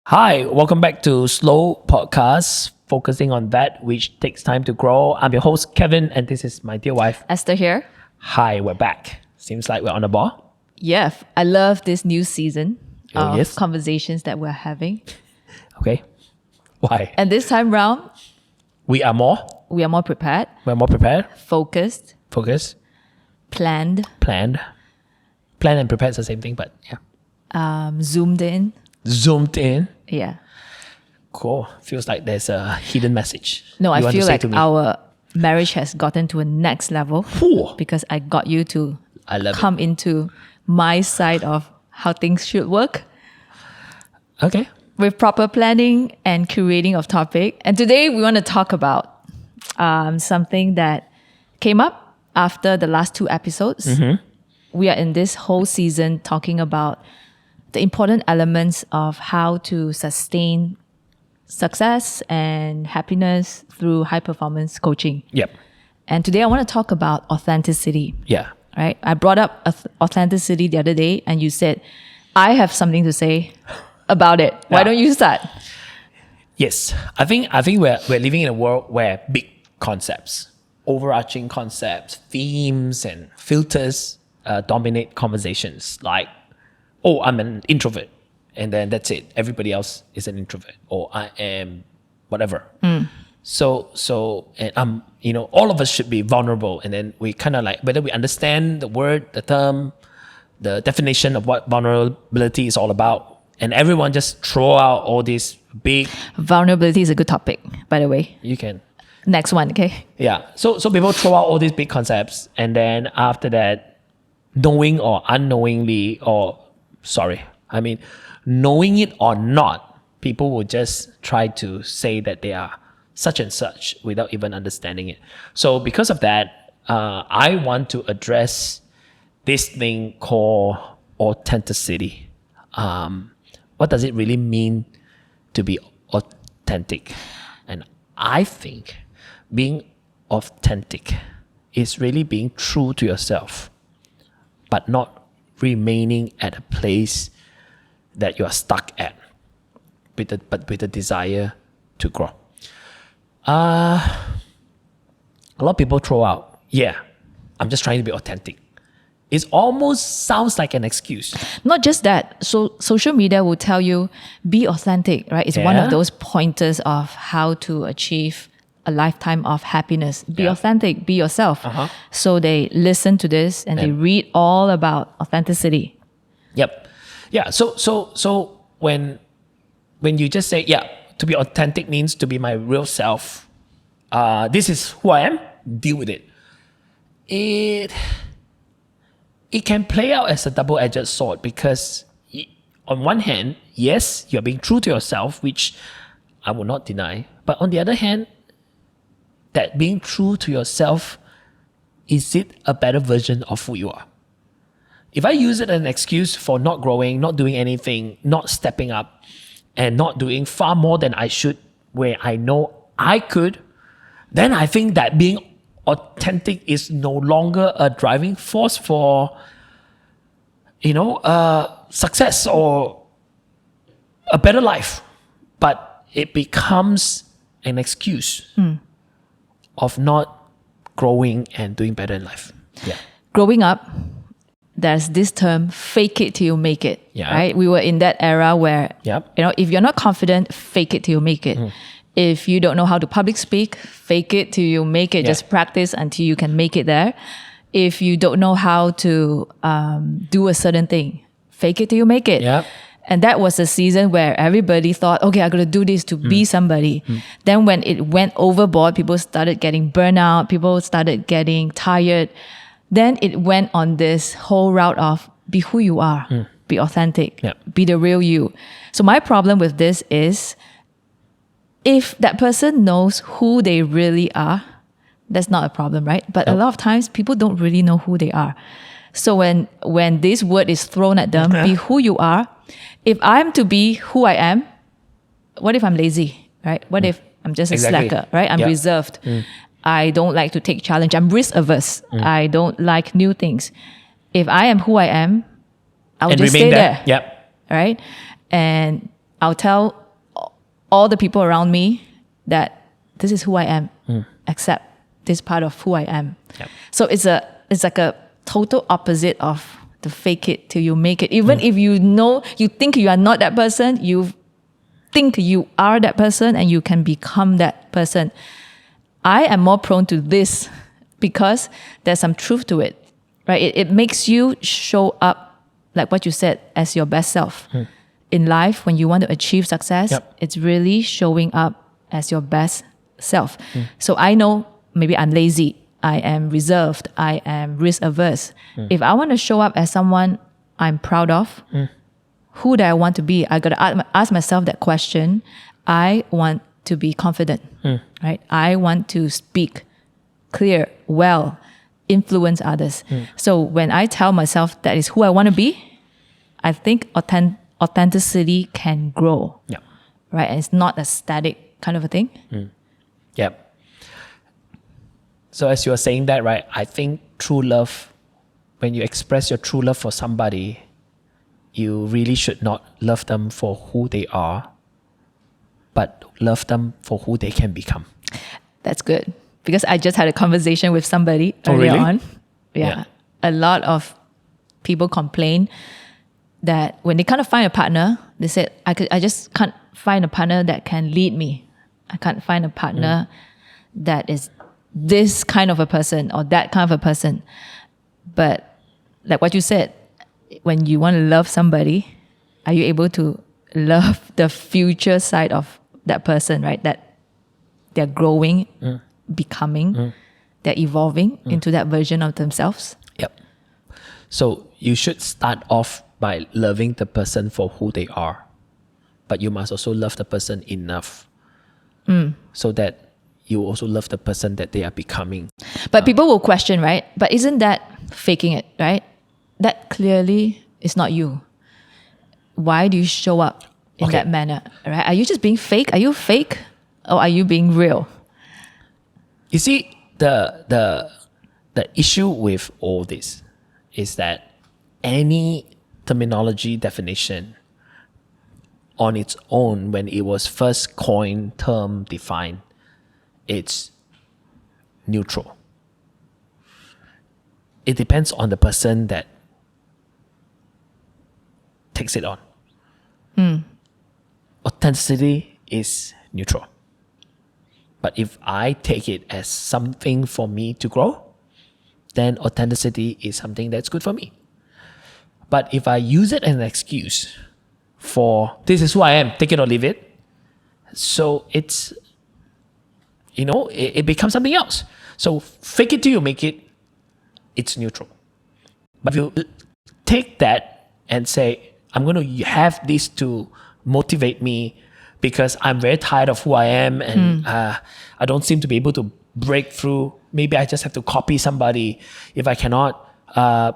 Hi, welcome back to Slow Podcast, focusing on that which takes time to grow. I'm your host, Kevin, and this is my dear wife, Esther here. Hi, we're back. Seems like we're on the ball. Yeah, I love this new season Oh, of yes? conversations that we're having. Okay. Why? And this time round, We are more prepared, We're more prepared, focused, focused, planned, planned. Plan and prepare is the same thing, but yeah. zoomed in. Zoomed in. Yeah. Cool. Feels like there's a hidden message. No, you I want to feel say like to me. our marriage has gotten to a next level Whew. because I got you to I love come into my side of how things should work it. Okay. with proper planning and curating of topic. And today we want to talk about something that came up after the last two episodes. Mm-hmm. We are in this whole season talking about the important elements of how to sustain success and happiness through high performance coaching. Yep. And today I want to talk about authenticity. Yeah. Right? I brought up authenticity the other day and you said, I have something to say about it. Why Yeah. don't you start? Yes, I think we're living in a world where big concepts, overarching concepts, themes, and filters dominate conversations. Like, oh, I'm an introvert, and then that's it. Everybody else is an introvert, or I am whatever. So, and all of us should be vulnerable, and then we kind of like whether we understand the word, the term, the definition of what vulnerability is all about. And everyone just throw out all these big. Vulnerability is a good topic, by the way. You can, Next one, okay? yeah. So people throw out all these big concepts, and then after that, knowing or unknowingly, knowing it or not, people will just try to say that they are such and such without even understanding it. So because of that, I want to address this thing called authenticity. What does it really mean to be authentic? And I think being authentic is really being true to yourself, but not remaining at a place that you are stuck at, but with a desire to grow. A lot of people throw out, I'm just trying to be authentic. It almost sounds like an excuse. Not just that. So social media will tell you, be authentic, right? It's one Yeah. of those pointers of how to achieve a lifetime of happiness. Be Yeah. authentic, be yourself. Uh-huh. So they listen to this and they read all about authenticity. Yep. Yeah. So when you just say, to be authentic means to be my real self. This is who I am. Deal with it. It can play out as a double-edged sword because on one hand, yes, you're being true to yourself, which I will not deny. But on the other hand, that being true to yourself, is it a better version of who you are? If I use it as an excuse for not growing, not doing anything, not stepping up, and not doing far more than I should, where I know I could, then I think that being authentic is no longer a driving force for, success or a better life, but it becomes an excuse of not growing and doing better in life. Yeah. Growing up, there's this term, fake it till you make it. Yeah. Right? We were in that era where, Yep. if you're not confident, fake it till you make it. If you don't know how to public speak, fake it till you make it. Yeah. Just practice until you can make it there. If you don't know how to do a certain thing, fake it till you make it. Yep. And that was a season where everybody thought, okay, I got to do this to be somebody. Then when it went overboard, people started getting burnout. People started getting tired. Then it went on this whole route of be who you are, be authentic, Yep. be the real you. So my problem with this is if that person knows who they really are, that's not a problem, right? But a lot of times people don't really know who they are. So when this word is thrown at them, be who you are, if I'm to be who I am, what if I'm lazy, right? What if I'm just a Exactly. slacker, right? I'm Yep. reserved. I don't like to take challenge. I'm risk averse. I don't like new things. If I am who I am, I'll And just remain stay there. there. Yep. Right? And I'll tell all the people around me that this is who I am, accept this part of who I am. Yep. So it's like a total opposite of the fake it till you make it. Even if you know, you think you are not that person, you think you are that person and you can become that person. I am more prone to this because there's some truth to it, right? It makes you show up, like what you said, as your best self. In life, when you want to achieve success, it's really showing up as your best self. So I know maybe I'm lazy, I am reserved, I am risk averse. If I want to show up as someone I'm proud of, who do I want to be? I got to ask myself that question. I want to be confident, right? I want to speak clear, well, influence others. So when I tell myself that is who I want to be, I think authenticity can grow, right? And it's not a static kind of a thing. Yep. So as you are saying that, right, I think true love, when you express your true love for somebody, you really should not love them for who they are, but love them for who they can become. That's good. Because I just had a conversation with somebody earlier really? on. Yeah. A lot of people complain that when they kind of find a partner, they said, I just can't find a partner that can lead me. I can't find a partner that is this kind of a person or that kind of a person. But like what you said, when you want to love somebody, are you able to love the future side of that person, right? That they're growing, becoming, they're evolving into that version of themselves. Yep. So you should start off by loving the person for who they are, but you must also love the person enough so that you also love the person that they are becoming. But people will question, right? But isn't that faking it, right? That clearly is not you. Why do you show up in that manner, right? Are you just being fake? Are you fake or are you being real? You see, the issue with all this is that any terminology definition on its own, when it was first coined, term defined, it's neutral. It depends on the person that takes it on. Authenticity is neutral. But if I take it as something for me to grow, then authenticity is something that's good for me. But if I use it as an excuse for this is who I am, take it or leave it, so it's, it becomes something else. So fake it till you make it, it's neutral. But if you take that and say, I'm going to have this to motivate me because I'm very tired of who I am and I don't seem to be able to break through. Maybe I just have to copy somebody. If I cannot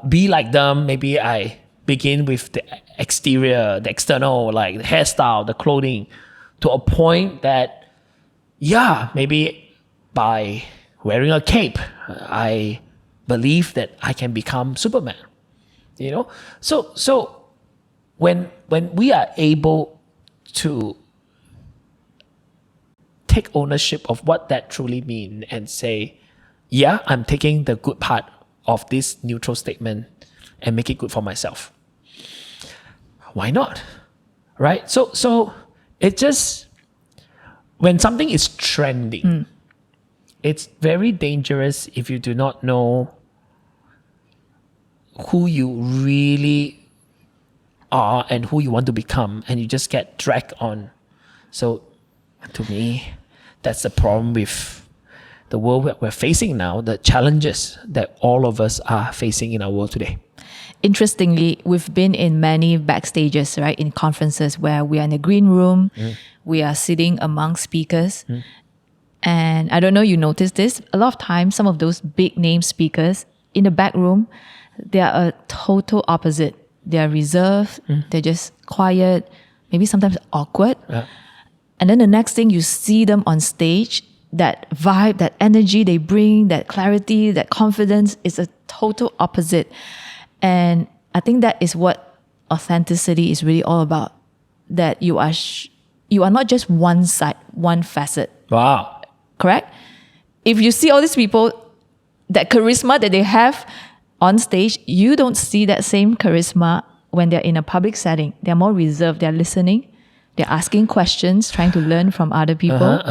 be like them, maybe I begin with the exterior, the external, like the hairstyle, the clothing, to a point that, maybe by wearing a cape, I believe that I can become Superman. So when we are able to take ownership of what that truly means and say, I'm taking the good part of this neutral statement and make it good for myself. Why not? Right? So it just, when something is trending, it's very dangerous if you do not know who you really are and who you want to become, and you just get dragged on. So to me, that's the problem with the world we're facing now, the challenges that all of us are facing in our world today. Interestingly, we've been in many backstages, right? In conferences where we are in a green room, we are sitting among speakers. And I don't know, you noticed this, a lot of times, some of those big name speakers in the back room, they are a total opposite. They are reserved, they're just quiet, maybe sometimes awkward. And then the next thing you see them on stage, that vibe, that energy they bring, that clarity, that confidence is a total opposite. And I think that is what authenticity is really all about. That you are you are not just one side, one facet. Wow. Correct? If you see all these people, that charisma that they have on stage, you don't see that same charisma when they're in a public setting. They're more reserved. They're listening. They're asking questions, trying to learn from other people.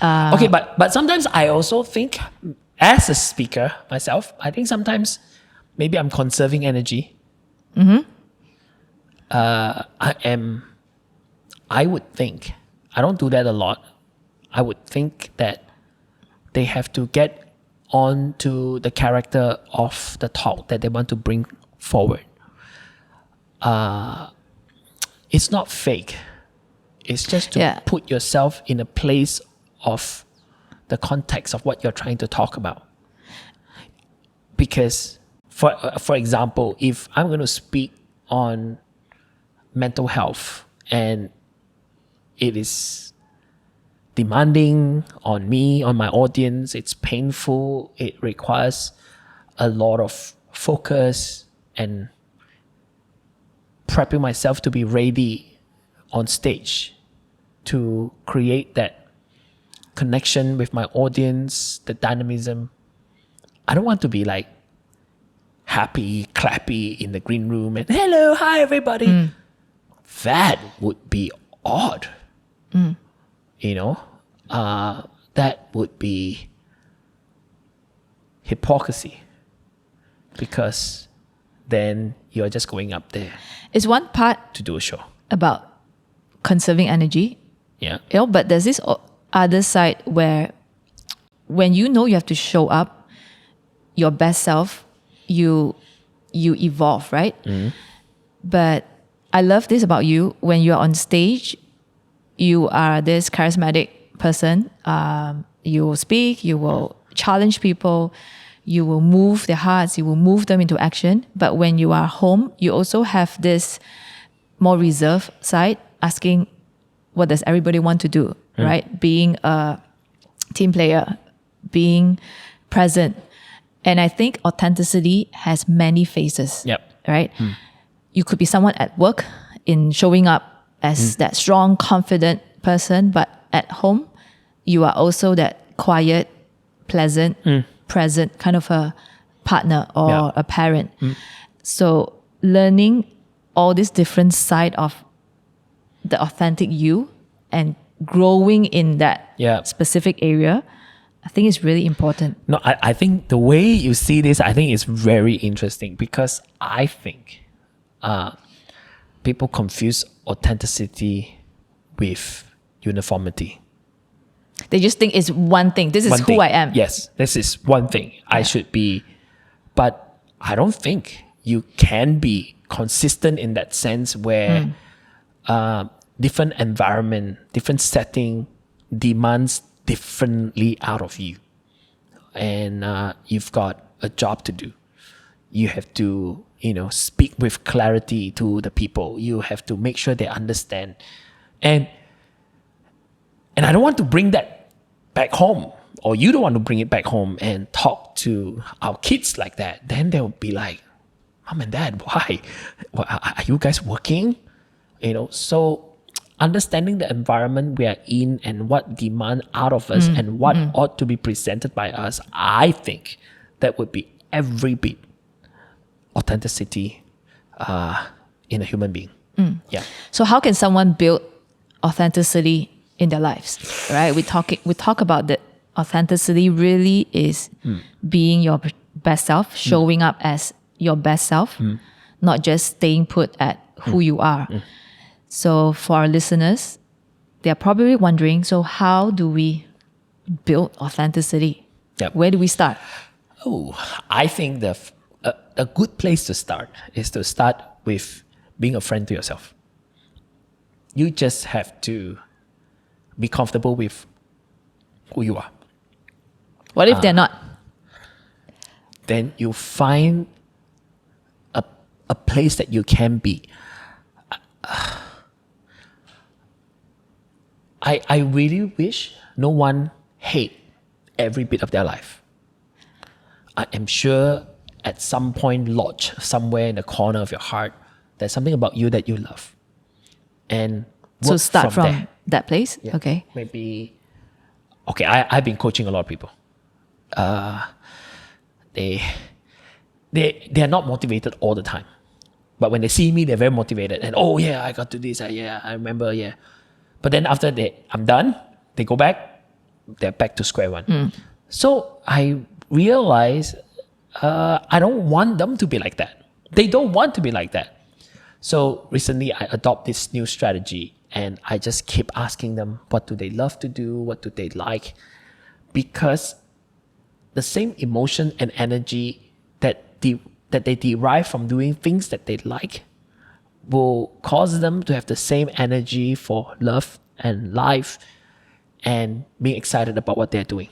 Okay, but sometimes I also think, as a speaker myself, I think sometimes maybe I'm conserving energy. I would think, I don't do that a lot. I would think that they have to get on to the character of the talk that they want to bring forward. It's not fake. It's just to put yourself in a place of the context of what you're trying to talk about. Because, for example, if I'm going to speak on mental health and it is demanding on me, on my audience, it's painful, it requires a lot of focus and prepping myself to be ready on stage to create that connection with my audience, the dynamism. I don't want to be like happy, clappy in the green room and hello, hi everybody. That would be odd. You know, that would be hypocrisy, because then you're just going up there It's one part to do a show. about conserving energy, Yeah. but there's this other side where when you know you have to show up your best self, you evolve, right? But I love this about you. When you're on stage, you are this charismatic person. You will speak, you will challenge people, you will move their hearts, you will move them into action. But when you are home, you also have this more reserved side, asking, what does everybody want to do, right? Being a team player, being present. And I think authenticity has many faces, right? You could be someone at work in showing up as that strong, confident person, but at home, you are also that quiet, pleasant, present kind of a partner or a parent. So learning all this different side of the authentic you and growing in that specific area, I think is really important. No, I think the way you see this, I think is very interesting, because I think people confuse authenticity with uniformity. They just think it's one thing. This is who I am. Yes, this is one thing I should be. But I don't think you can be consistent in that sense where different environment, different setting demands differently out of you. And you've got a job to do. You have to, speak with clarity to the people. You have to make sure they understand. And I don't want to bring that back home, or you don't want to bring it back home and talk to our kids like that. Then they'll be like, Mom and Dad, why? Are you guys working? So understanding the environment we are in and what demand out of us and what ought to be presented by us, I think that would be every bit authenticity in a human being. Yeah. So how can someone build authenticity in their lives, right? We talk about that authenticity really is being your best self, showing up as your best self, not just staying put at who you are. So for our listeners, they're probably wondering, so how do we build authenticity? Where do we start? Oh, I think a good place to start is to start with being a friend to yourself. You just have to be comfortable with who you are. What if they're not? Then you find a place that you can be. I really wish no one hate every bit of their life. I am sure at some point lodged somewhere in the corner of your heart, there's something about you that you love. And So work start from there. that place. Yeah. Okay. Maybe, okay, I've been coaching a lot of people. They're not motivated all the time. But when they see me, they're very motivated. And oh yeah, I got to this. Yeah, I remember. Yeah. But then after I'm done, they go back. They're back to square one. So I realize I don't want them to be like that. They don't want to be like that. So recently I adopt this new strategy and I just keep asking them, what do they love to do? What do they like? Because the same emotion and energy that they derive from doing things that they like will cause them to have the same energy for love and life and being excited about what they're doing.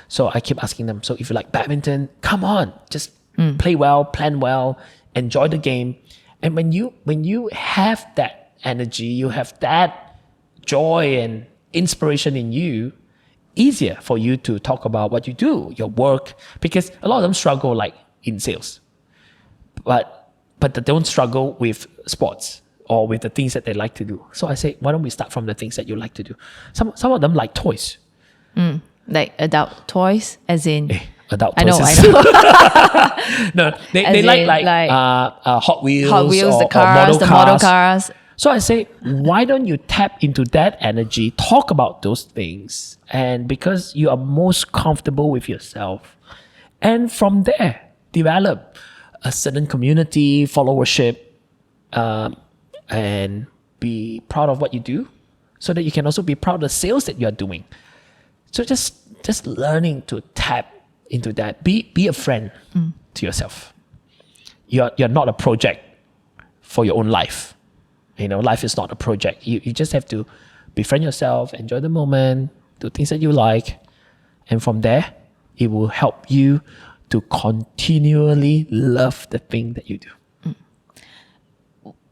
So I keep asking them, so if you like badminton, come on, just play well, plan well, enjoy the game. And when you have that energy, you have that joy and inspiration in you, easier for you to talk about what you do, your work, because a lot of them struggle like in sales, but they don't struggle with sports or with the things that they like to do. So I say, why don't we start from the things that you like to do? Some of them like toys. Like adult toys, as in Adult I toys. know. No, they As like in, Hot Wheels, the cars, the model cars. So I say, why don't you tap into that energy, talk about those things, and because you are most comfortable with yourself, and from there develop a certain community, followership, and be proud of what you do, so that you can also be proud of the sales that you are doing. So just learning to tap into that. Be a friend to yourself. You're not a project for your own life. Life is not a project. You just have to befriend yourself, enjoy the moment, do things that you like, and from there, it will help you to continually love the thing that you do.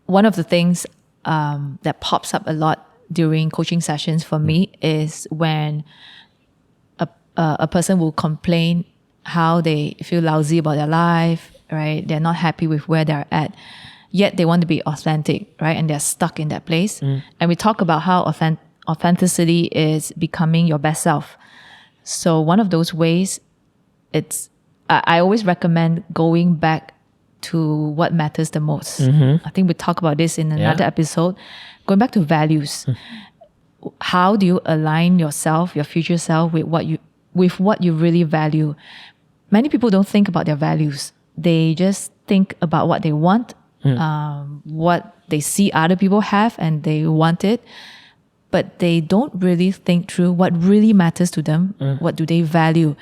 One of the things that pops up a lot during coaching sessions for me is when a person will complain how they feel lousy about their life, right? They're not happy with where they're at, yet they want to be authentic, right? And they're stuck in that place. And we talk about how authenticity is becoming your best self. So one of those ways, I always recommend going back to what matters the most. I think we talk about this in another episode. Going back to values. How do you align yourself, your future self, with what you really value? Many people don't think about their values. They just think about what they want, what they see other people have, and they want it. But they don't really think through what really matters to them. What do they value?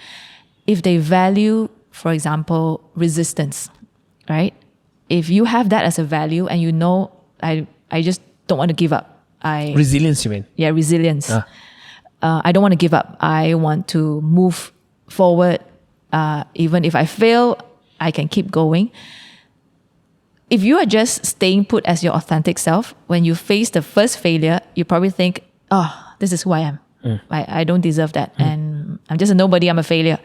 If they value, for example, resistance, right? If you have that as a value and I just don't want to give up. Resilience, you mean? Yeah, resilience. I don't want to give up. I want to move forward. Even if I fail, I can keep going. If you are just staying put as your authentic self, when you face the first failure, you probably think, oh, this is who I am. I don't deserve that. And I'm just a nobody, I'm a failure,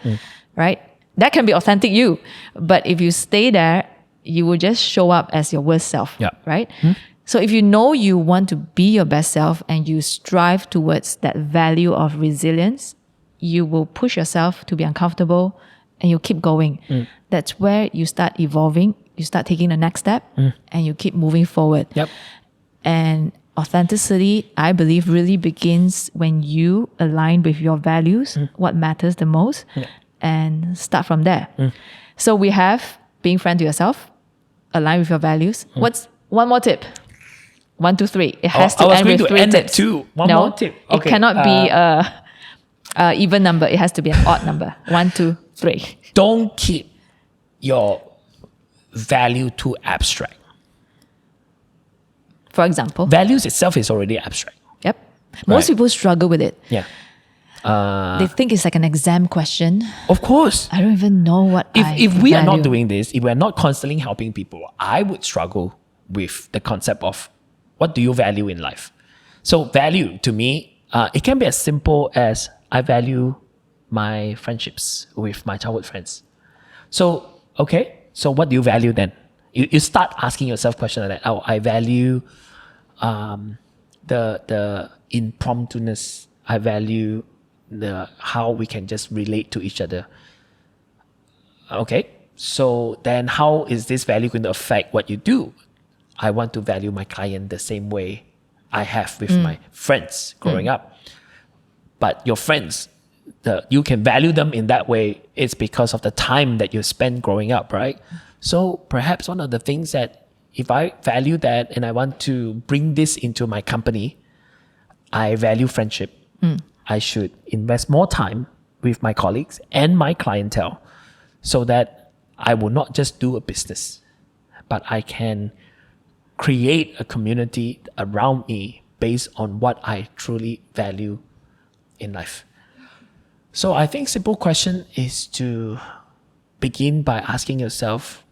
right? That can be authentic you. But if you stay there, you will just show up as your worst self, right? So if you know you want to be your best self and you strive towards that value of resilience, you will push yourself to be uncomfortable and you keep going. That's where you start evolving. You start taking the next step and you keep moving forward. And authenticity, I believe, really begins when you align with your values, what matters the most, and start from there. So we have being friend to yourself, align with your values. What's one more tip? 1, 2, 3. It has to end with 3 tips. One more tip. Okay. It cannot be a even number. It has to be an odd number. 1, 2, 3. Don't keep your value too abstract. For example, values itself is already abstract. Yep. Most people struggle with it. Yeah. They think it's like an exam question. Of course. I don't even know what if we are not doing this, if we're not constantly helping people, I would struggle with the concept of what do you value in life? So value to me, it can be as simple as I value my friendships with my childhood friends. So, okay, so what do you value then? You start asking yourself questions like that. Oh, I value the impromptuness. I value the how we can just relate to each other. Okay, so then how is this value going to affect what you do? I want to value my client the same way I have with my friends growing up. But your friends, you can value them in that way. It's because of the time that you spend growing up, right? So perhaps one of the things that if I value that and I want to bring this into my company, I value friendship. I should invest more time with my colleagues and my clientele so that I will not just do a business, but I can create a community around me based on what I truly value in life. So I think simple question is to begin by asking yourself,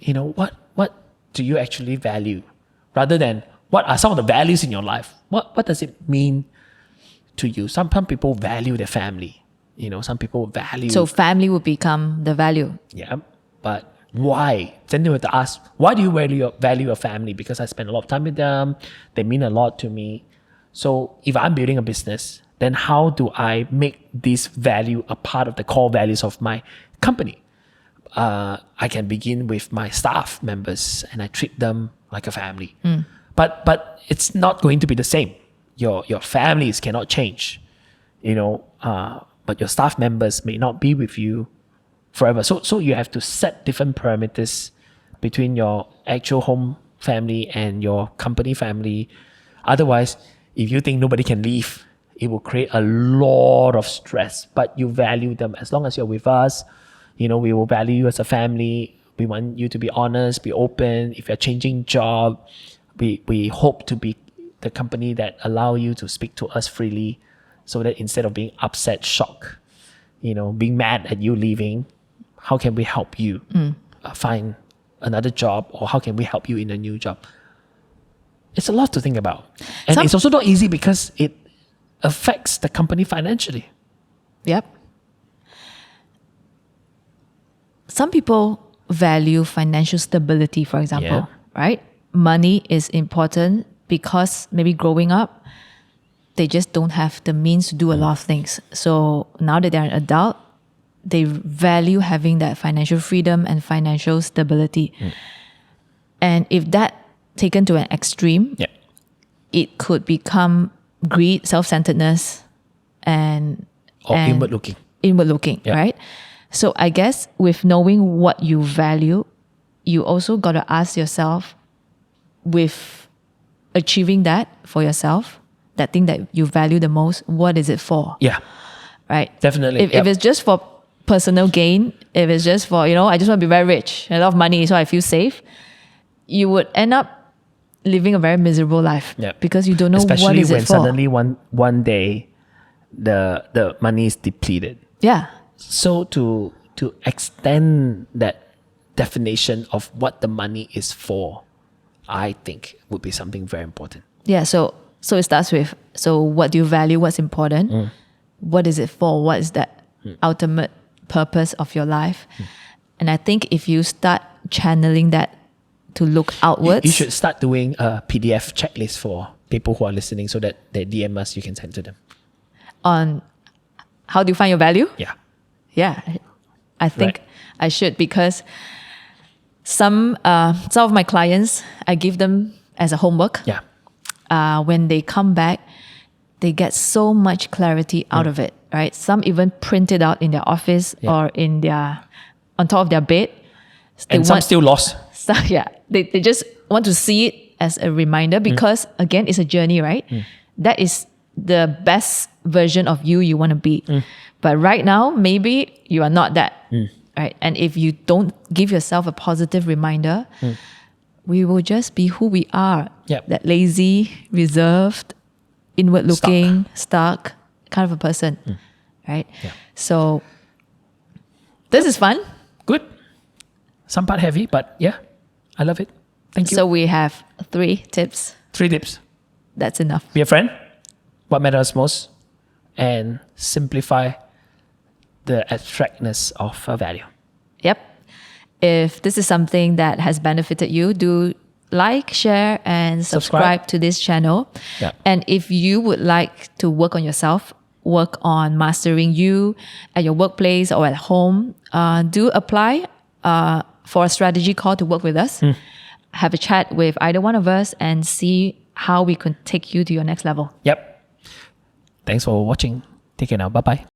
what do you actually value? Rather than what are some of the values in your life? What does it mean to you? Some people value their family. Some people value... So family would become the value. Yeah, but why? Then you have to ask, why do you value your family? Because I spend a lot of time with them. They mean a lot to me. So if I'm building a business, then how do I make this value a part of the core values of my company? I can begin with my staff members and I treat them like a family. But it's not going to be the same. Your families cannot change, but your staff members may not be with you forever. So you have to set different parameters between your actual home family and your company family. Otherwise, if you think nobody can leave, it will create a lot of stress. But you value them as long as you're with us. We will value you as a family. We want you to be honest, be open. If you're changing job, we hope to be the company that allow you to speak to us freely, so that instead of being upset, shocked, being mad at you leaving, how can we help you find another job, or how can we help you in a new job? It's a lot to think about. And it's also not easy because it affects the company financially. Yep. Some people value financial stability, for example, right? Money is important because maybe growing up, they just don't have the means to do a lot of things. So now that they're an adult, they value having that financial freedom and financial stability. And if that taken to an extreme, it could become greed, self-centeredness, and inward looking. Inward looking, right? So I guess with knowing what you value, you also got to ask yourself, with achieving that for yourself, that thing that you value the most, what is it for? Yeah. Right? Definitely. If it's just for personal gain, if it's just for, I just want to be very rich, a lot of money so I feel safe, you would end up living a very miserable life because you don't know especially what is it for. Especially when suddenly one day the money is depleted. Yeah. So to extend that definition of what the money is for, I think would be something very important. Yeah, so it starts with, so what do you value? What's important? What is it for? What is that ultimate purpose of your life? And I think if you start channeling that to look outwards... You should start doing a PDF checklist for people who are listening so that they DM us, you can send to them. On how do you find your value? Yeah, I think I should, because some of my clients, I give them as a homework. When they come back, they get so much clarity out of it, right? Some even print it out in their office or on top of their bed. And some still lost. So, they just want to see it as a reminder because, again, it's a journey, right? That is the best version of you want to be. But right now, maybe you are not that. Right? And if you don't give yourself a positive reminder, we will just be who we are. That lazy, reserved, inward looking, stuck kind of a person. Right? So this is fun. Good. Some part heavy, but I love it. Thank you. So we have 3 tips. 3 tips. That's enough. Be a friend. What matters most. And simplify the abstractness of a value. Yep. If this is something that has benefited you, do like, share, and subscribe to this channel. Yeah. And if you would like to work on yourself, work on mastering you at your workplace or at home, do apply for a strategy call to work with us. Have a chat with either one of us and see how we can take you to your next level. Yep. Thanks for watching. Take care now. Bye-bye.